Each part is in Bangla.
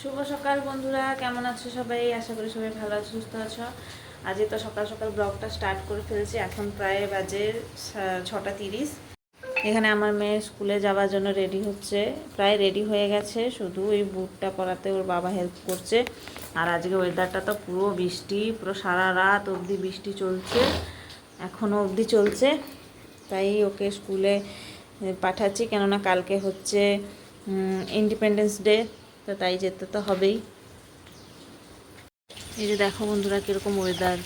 শুভ সকাল বন্ধুরা, কেমন আছো সবাই? আশা করি সবাই ভালো আছো, সুস্থ আছো। আজকে তো সকাল সকাল ব্লগটা স্টার্ট করে ফেলেছি। এখন প্রায় বাজে 6:30। এখানে আমার মেয়ে স্কুলে যাওয়ার জন্য রেডি হচ্ছে, প্রায় রেডি হয়ে গেছে, শুধু এই বুটটা পরাতে ওর বাবা হেল্প করছে। আর আজকে ওয়েদারটা তো পুরো বৃষ্টি, পুরো সারা রাত অবধি বৃষ্টি চলছে, এখনও অবধি চলছে। তাই ওকে স্কুলে পাঠাচ্ছি, কেননা কালকে হচ্ছে ইন্ডিপেন্ডেন্স ডে, তো তাই যেতে তো হবেই। এই যে দেখো বন্ধুরা কীরকম ওয়েদার,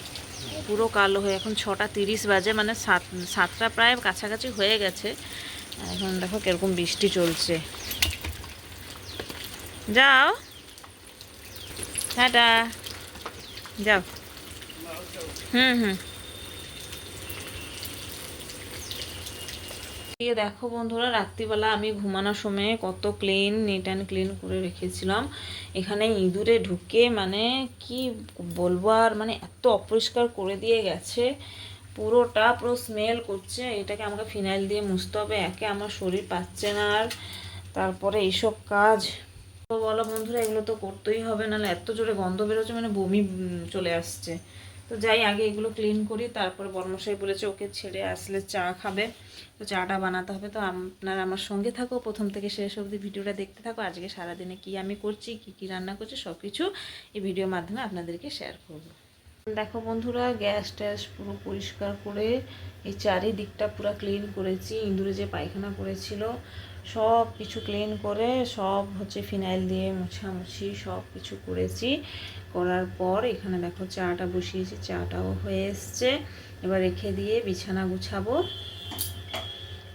পুরো কালো হয়ে, এখন 6:30 বাজে, মানে সাতটা প্রায় কাছাকাছি হয়ে গেছে। এখন দেখো কীরকম বৃষ্টি চলছে। যাও, টাটা, যাও। হুম। দেখো বন্ধুরা, রাত্রিবেলা আমি ঘুমানোর সময় কত নিট অ্যান্ড ক্লিন করে রেখেছিলাম। এখানে ইঁদুরে ঢুকে মানে কি বলবো, আর মানে এত অপরিষ্কার করে দিয়ে গেছে, পুরোটা পুরো স্মেল করছে। এটাকে আমাকে ফিনাইল দিয়ে মুছতে হবে, একে আমার শরীর পাচ্ছে না। আর তারপরে এইসব কাজ তো বলো বন্ধুরা, এগুলো তো করতেই হবে, নাহলে এত জোরে গন্ধ বেরোচ্ছে, মানে বমি চলে আসছে। তো যাই, আগে এগুলো ক্লিন করি, তারপরে বর্মশাই বলেছে ওকে ছেড়ে আসলে চা খাবে, তো চাটা বানাতে হবে। তো আপনারা আমার সঙ্গে থাকো, প্রথম থেকে শেষ অবধি ভিডিওটা দেখতে থাকো। আজকে সারাদিনে কি আমি করছি, কি রান্না করছি, সব কিছু এই ভিডিওর মাধ্যমে আপনাদেরকে শেয়ার করব। দেখো বন্ধুরা, গ্যাস ট্যাস পুরো পরিষ্কার করে এই চারিদিকটা পুরো ক্লিন করেছি। ইঁদুরে যে পায়খানা করেছিল সব কিছু ক্লিন করে, সব হচ্ছে ফিনাইল দিয়ে মোছামুছি সব কিছু করেছি। করার পর এখানে দেখো চাটা বসিয়েছি, চাটাও হয়ে এসছে। এবার রেখে দিয়ে বিছানা গুছাবো,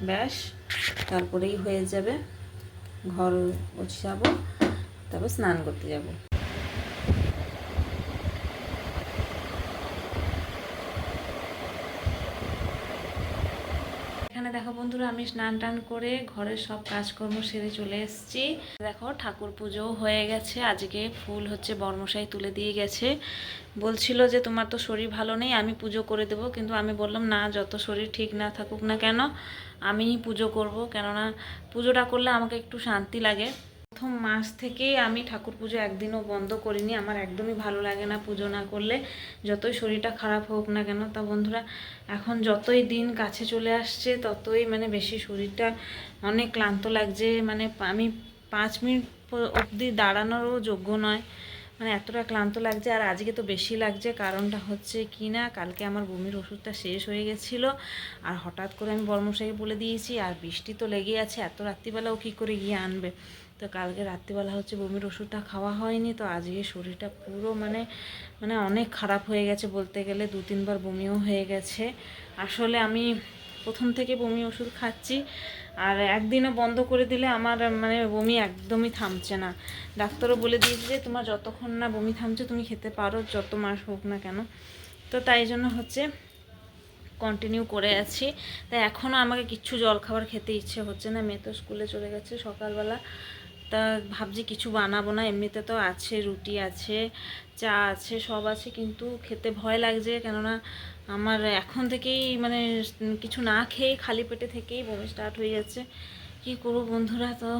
ব্যাস, তারপরেই হয়ে যাবে। ঘর গোছাবো, তারপর স্নান করতে যাব। এখানে দেখো বন্ধুরা, আমি স্নান টান করে ঘরের সব কাজকর্ম সেরে চলে এসেছি। দেখো ঠাকুর পুজো হয়ে গেছে। আজকে ফুল হচ্ছে বর্মশাই তুলে দিয়ে গেছে, বলছিল যে তোমার তো শরীর ভালো নেই, আমি পুজো করে দেবো। কিন্তু আমি বললাম না, যত শরীর ঠিক না থাকুক না কেন আমিই পুজো করব, কেননা পুজোটা করলে আমাকে একটু শান্তি লাগে। প্রথম মাস থেকেই আমি ঠাকুর পুজো একদিনও বন্ধ করিনি। আমার একদমই ভালো লাগে না পুজো না করলে, যতই শরীরটা খারাপ হোক না কেন। তা বন্ধুরা, এখন যতই দিন কাছে চলে আসছে ততই মানে বেশি শরীরটা অনেক ক্লান্ত লাগছে। মানে আমি 5 মিনিট অবধি দাঁড়ানোরও যোগ্য নয়, মানে এতটা ক্লান্ত লাগছে। আর আজকে তো বেশি লাগছে, কারণটা হচ্ছে কি না, কালকে আমার বমির ওষুধটা শেষ হয়ে গেছিলো, আর হঠাৎ করে আমি বর্মশাইকে বলে দিয়েছি, আর বৃষ্টি তো লেগে আছে, এত রাত্রিবেলাও কী করে গিয়ে আনবে। তো কালকে রাত্রিবেলা হচ্ছে বমির ওষুধটা খাওয়া হয়নি, তো আজকে শরীরটা পুরো মানে মানে অনেক খারাপ হয়ে গেছে বলতে গেলে। 2-3 বার বমিও হয়ে গেছে। আসলে আমি প্রথম থেকে বমি ওষুধ খাচ্ছি, আর একদিনও বন্ধ করে দিলে আমার মানে বমি একদমই থামছে না। ডাক্তারও বলে দিয়েছে যে তোমার যতক্ষণ না বমি থামছে তুমি খেতে পারো, যত মাস হোক না কেন। তো তাই জন্য হচ্ছে কন্টিনিউ করে আছি। তাই এখনও আমাকে কিচ্ছু জলখাবার খেতে ইচ্ছে হচ্ছে না। মেয়ে তো স্কুলে চলে গেছে সকালবেলা, তা ভাবছি কিছু বানাবো না। এমনিতে তো আছে, রুটি আছে, চা আছে, সব আছে, কিন্তু খেতে ভয় লাগছে, কেননা আমার এখন থেকেই মানে কিছু না খেয়ে খালি পেটে থেকেই বমি স্টার্ট হয়ে যাচ্ছে। কি করবো বন্ধুরা, তো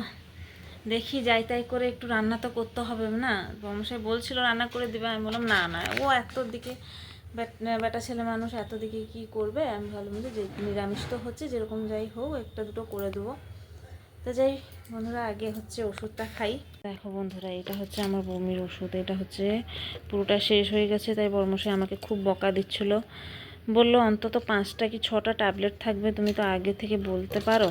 দেখি যাই তাই করে একটু রান্না তো করতে হবে না। বমসাই বলছিল রান্না করে দেবে, আমি বললাম না না, ও এতর দিকে বেটা ছেলে মানুষ, এত দিকে কী করবে। আমি ভালো মতো যে নিরামিষ তো হচ্ছে, যেরকম যাই হোক একটা দুটো করে দেবো। তো যাই বন্ধুরা, আগে হচ্ছে ওষুধটা খাই। দেখো বন্ধুরা, এটা হচ্ছে আমার বমির ওষুধ, এটা হচ্ছে পুরোটা শেষ হয়ে গেছে। তাই বর্মশাই আমাকে খুব বকা দিচ্ছিল, বললো অন্তত 5টা কি 6টা ট্যাবলেট থাকবে, তুমি তো আগে থেকে বলতে পারো।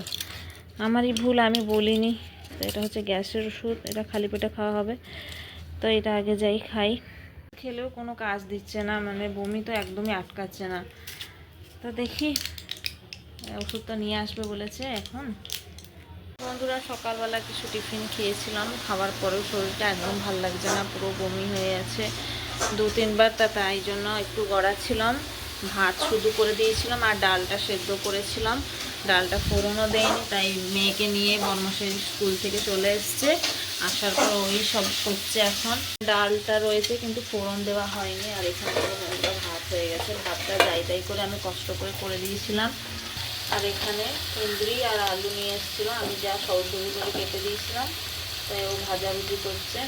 আমারই ভুল, আমি বলিনি। তো এটা হচ্ছে গ্যাসের ওষুধ, এটা খালি পেটে খাওয়া হবে। তো এটা আগে যাই খাই। খেলেও কোনো কাজ দিচ্ছে না, মানে বমি তো একদমই আটকাচ্ছে না। তো দেখি, ওষুধটা নিয়ে আসবে বলেছে এখন। বন্ধুরা, সকালবেলা কিছু টিফিন খেয়েছিলাম, খাওয়ার পরেও শরীরটা একদম ভালো লাগছে না, পুরো বমি হয়ে আছে 2-3 বার। তাই জন্য একটু গড়াচ্ছিলাম, ভাত শুধু করে দিয়েছিলাম, আর ডালটা সেদ্ধ করেছিলাম, ডালটা ফোড়নও দেয়নি। তাই মেয়েকে নিয়ে বর্মশাই স্কুল থেকে চলে এসছে, আসার পর ওই সব করছে। এখন ডালটা রয়েছে কিন্তু ফোড়ন দেওয়া হয়নি। আর এখানে ভাত হয়ে গেছে, ভাতটা যাই তাই করে আমি কষ্ট করে করে দিয়েছিলাম। আর এখানে কুঁদরি আর আলু নিয়ে এসেছিলো, আমি যা সরু সরু করে কেটে দিয়েছিলাম, তাই ও ভাজাভুজি করছে।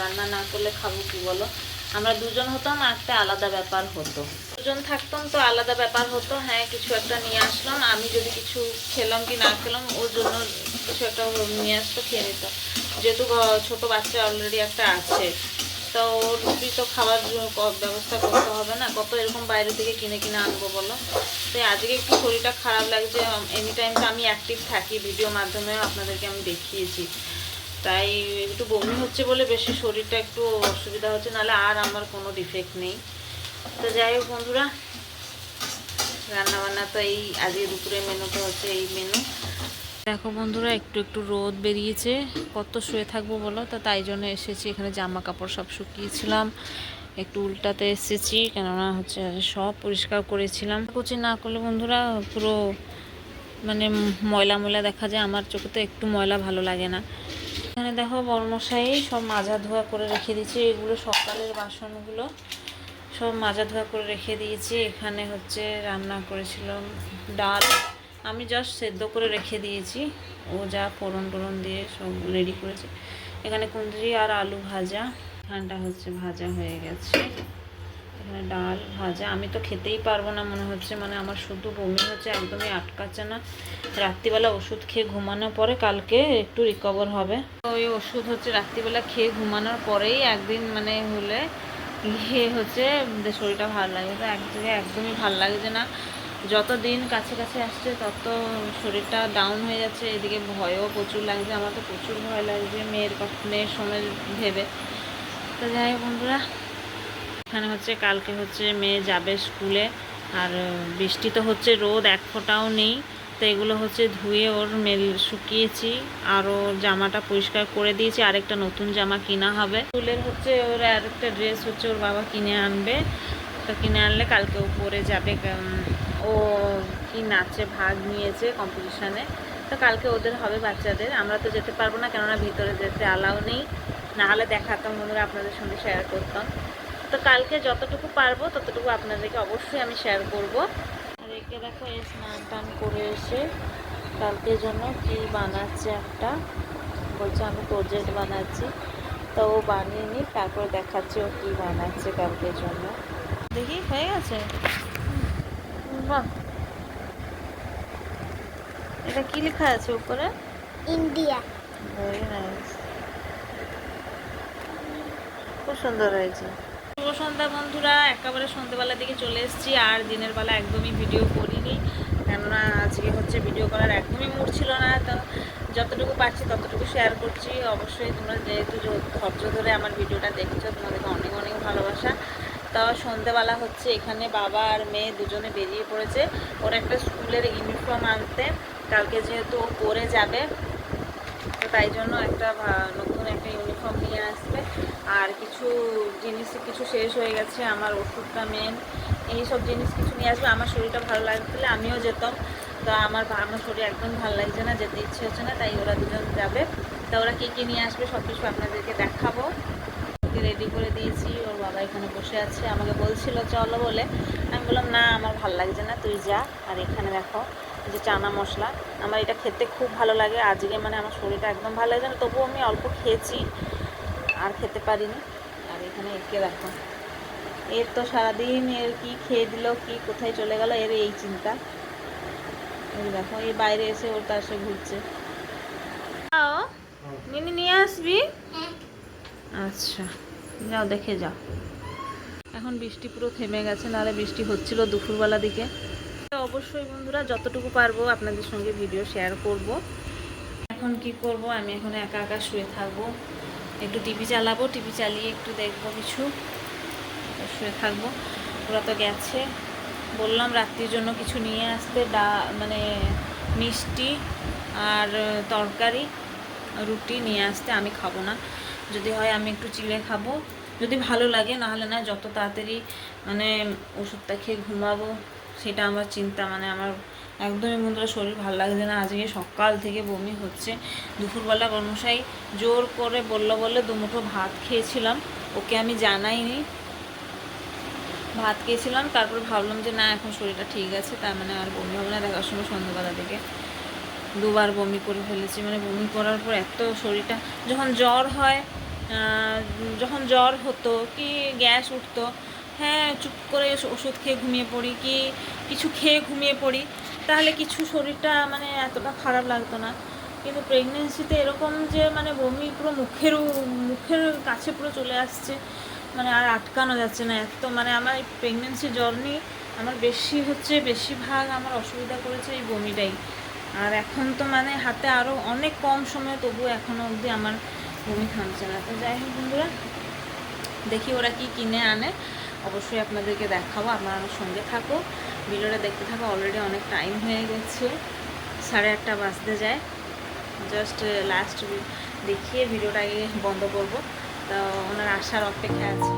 রান্না না করলে খাবো কি বলো? আমরা দুজন হতাম একটা আলাদা ব্যাপার হতো, দুজন থাকতাম তো আলাদা ব্যাপার হতো। হ্যাঁ কিছু একটা নিয়ে আসলাম, আমি যদি কিছু খেলাম কি না খেলাম ওর জন্য কিছু একটা নিয়ে আসতো, খেয়ে নিত। যেহেতু ছোট বাচ্চা অলরেডি একটা আছে, তো ওর তো খাবার ব্যবস্থা করতে হবে না, কত এরকম বাইরে থেকে কিনে কিনে আনবো বলো? তো আজকে একটু শরীরটা খারাপ লাগছে। এনি টাইম তো আমি অ্যাক্টিভ থাকি, ভিডিও মাধ্যমে আপনাদেরকে আমি দেখিয়েছি, তাই একটু বমি হচ্ছে বলে বেশি শরীরটা একটু অসুবিধা হচ্ছে, নাহলে আর আমার কোনো ডিফেক্ট নেই। তো যাই হোক বন্ধুরা, রান্নাবান্না তো এই আজকে দুপুরের মেনুটা হচ্ছে এই মেনু। দেখো বন্ধুরা, একটু একটু রোদ বেরিয়েছে, কত শুয়ে থাকবো বলো? তো তাই জন্য এসেছি, এখানে জামা কাপড় সব শুকিয়েছিলাম, একটু উল্টাতে এসেছি, কেননা হচ্ছে সব পরিষ্কার করেছিলাম। কুচি না করলে বন্ধুরা পুরো মানে ময়লা ময়লা দেখা যায়, আমার চোখে তো একটু ময়লা ভালো লাগে না। এখানে দেখো বড়মশাই সব মাজা ধোয়া করে রেখে দিয়েছি, এগুলো সকালের বাসনগুলো সব মাজা ধোয়া করে রেখে দিয়েছি। এখানে হচ্ছে রান্না করেছিলাম ডাল, আমি জাস্ট সেদ্ধ করে রেখে দিয়েছি, ও যা ফোড়ন টোড়ন দিয়ে সব রেডি করেছে। এখানে কুঁদরি আর আলু ভাজা, এখানটা হচ্ছে ভাজা হয়ে গেছে। এখানে ডাল ভাজা, আমি তো খেতেই পারবো না মনে হচ্ছে, মানে আমার শুধু বমি হচ্ছে, একদমই আটকাচ্ছে না। রাত্রিবেলা ওষুধ খেয়ে ঘুমানোর পরে কালকে একটু রিকভার হবে। ওই ওষুধ হচ্ছে রাত্রিবেলা খেয়ে ঘুমানোর পরেই একদিন মানে হলে গিয়ে হচ্ছে শরীরটা ভালো লাগে, তো একদিকে একদমই ভালো লাগছে না। যত দিন কাছে কাছে আসছে তত শরীরটা ডাউন হয়ে যাচ্ছে, এদিকে ভয়ও প্রচুর লাগছে, আমার তো প্রচুর ভয় লাগছে মেয়ের সময় ভেবে। তো যাই হোক বন্ধুরা, এখানে হচ্ছে কালকে হচ্ছে মেয়ে যাবে স্কুলে, আর বৃষ্টি তো হচ্ছে, রোদ এক ফোঁটাও নেই। তো এগুলো হচ্ছে ধুয়ে ওর শুকিয়েছি, আর ওর জামাটা পরিষ্কার করে দিয়েছি, আরেকটা নতুন জামা কিনা হবে। স্কুলের হচ্ছে ওর আরেকটা ড্রেস হচ্ছে ওর বাবা কিনে আনবে, তো কিনে আনলে কালকে ও পরে যাবে। ও কি নাচে ভাগ নিয়েছে কম্পিটিশানে, তো কালকে ওদের হবে বাচ্চাদের। আমরা তো যেতে পারবো না, কেননা ভিতরে যেতে অ্যালাউ নেই, নাহলে দেখাতাম বন্ধুরা, আপনাদের সঙ্গে শেয়ার করতাম। তো কালকে যতটুকু পারবো ততটুকু আপনাদেরকে অবশ্যই আমি শেয়ার করব। আর একে দেখো এই স্নান টান করে এসে কালকের জন্য কি বানাচ্ছে, একটা বলছে আমি প্রজেক্ট বানাচ্ছি, তো ও বানিয়ে নি, তারপরে দেখাচ্ছি ও কি বানাচ্ছে কালকের জন্য। দেখি হয়ে গেছে, বাহ, এটা কি লেখা আছে উপরে? ইন্ডিয়া। ভেরি নাইস, খুব সুন্দর হয়েছে। শুভ সন্ধ্যা বন্ধুরা, একেবারে সন্ধ্যেবেলার দিকে চলে এসেছি, আর দিনের বেলা একদমই ভিডিও করিনি, কেননা আজকে হচ্ছে ভিডিও করার একদমই মুড ছিল না। তো যতটুকু পারছি ততটুকু শেয়ার করছি। অবশ্যই তোমরা যেহেতু ধৈর্য ধরে আমার ভিডিওটা দেখছো, তোমাদেরকে অনেক অনেক ভালোবাসা। তো সন্ধ্যেবেলা হচ্ছে এখানে বাবা আর মেয়ে দুজনে বেরিয়ে পড়েছে ওর একটা স্কুলের ইউনিফর্ম আনতে, কালকে যেহেতু ও পরে যাবে, তো তাই জন্য একটা নতুন একটা ইউনিফর্ম নিয়ে আসবে। আর কিছু জিনিস কিছু শেষ হয়ে গেছে, আমার ওষুধটা মেন, এইসব জিনিস কিছু নিয়ে আসবে। আমার শরীরটা ভালো লাগলে আমিও যেতাম, তো আমার শরীর একদম ভালো লাগছে না, যেতে ইচ্ছে হচ্ছে না, তাই ওরা দুজন যাবে। তা ওরা কী কী নিয়ে আসবে সব কিছু আপনাদেরকে দেখাবো। ওকে রেডি করে দিয়েছি, ওর বাবা এখানে বসে আছে, আমাকে বলছিল চলো বলে, আমি বললাম না আমার ভালো লাগছে না, তুই যা। আর এখানে দেখো যে চানা মশলা, আমার এটা খেতে খুব ভালো লাগে। আজকে মানে আমার শরীরটা একদম ভালো লাগছে না, তবুও আমি অল্প খেয়েছি, আর খেতে পারিনি। আর এখানে একে দেখো, এর তো সারাদিন এর কি খেয়ে দিল, কি কোথায় চলে গেল, এর এই চিন্তা। এই দেখো এই বাইরে এসে ওর তার সাথে ঘুরছে। মিনি নিয়ে আসবি? আচ্ছা যাও, দেখে যাও। এখন বৃষ্টি পুরো থেমে গেছে, নাহলে বৃষ্টি হচ্ছিল দুপুরবেলা দিকে। অবশ্যই বন্ধুরা যতটুকু পারবো আপনাদের সঙ্গে ভিডিও শেয়ার করব। এখন কি করব, আমি এখন একা একা শুয়ে থাকবো, একটু টিভি চালাবো, টিভি চালিয়ে একটু দেখবো কিছু, শুয়ে থাকবো। ওরা তো গেছে, বললাম রাত্রির জন্য কিছু নিয়ে আসতে, মানে মিষ্টি আর তরকারি রুটি নিয়ে আসতে। আমি খাবো না, যদি হয় আমি একটু চিড়ে খাবো, যদি ভালো লাগে, নাহলে না যত তাড়াতাড়ি মানে ওষুধটা খেয়ে ঘুমাবো সেটা আমার চিন্তা। মানে আমার একদমই বন্ধুরা শরীর ভালো লাগছে না, আজকে সকাল থেকে বমি হচ্ছে। দুপুরবেলা কর্মশাই জোর করে বললো বলে দুমুঠো ভাত খেয়েছিলাম, ওকে আমি জানাইনি, ভাত খেয়েছিলাম। তারপর ভাবলাম যে না এখন শরীরটা ঠিক আছে, তার মানে আর বমি হবে না। দেখার সময় সন্ধ্যাবেলা থেকে দুবার বমি করে ফেলেছি, মানে বমি করার পর এত শরীরটা, যখন জ্বর হয় যখন জ্বর হতো কি গ্যাস উঠতো, হ্যাঁ চুপ করে ওষুধ খেয়ে ঘুমিয়ে পড়ি কি কিছু খেয়ে ঘুমিয়ে পড়ি, তাহলে কিছু শরীরটা মানে এতটা খারাপ লাগতো না। কিন্তু প্রেগনেন্সিতে এরকম যে মানে বমি পুরো মুখের কাছে পুরো চলে আসছে, মানে আর আটকানো যাচ্ছে না এত, মানে আমার এই প্রেগনেন্সি জার্নি আমার বেশিরভাগ আমার অসুবিধা করেছে এই বমিটাই। আর এখন তো মানে হাতে আরও অনেক কম সময়, তবুও এখনও অবধি আমার বমি থামছে না। তো যাই হোক বন্ধুরা, দেখি ওরা কি কিনে আনে, অবশ্যই আপনাদেরকে দেখাবো, আপনারা আমার সঙ্গে থাকো, ভিডিওটা দেখতে থাকো। অলরেডি অনেক টাইম হয়ে গেছে, 8:30 বাজতে যায়। জাস্ট লাস্ট দেখিয়ে ভিডিওটাকে বন্ধ করব, তো ওনার আসার অপেক্ষা আছে।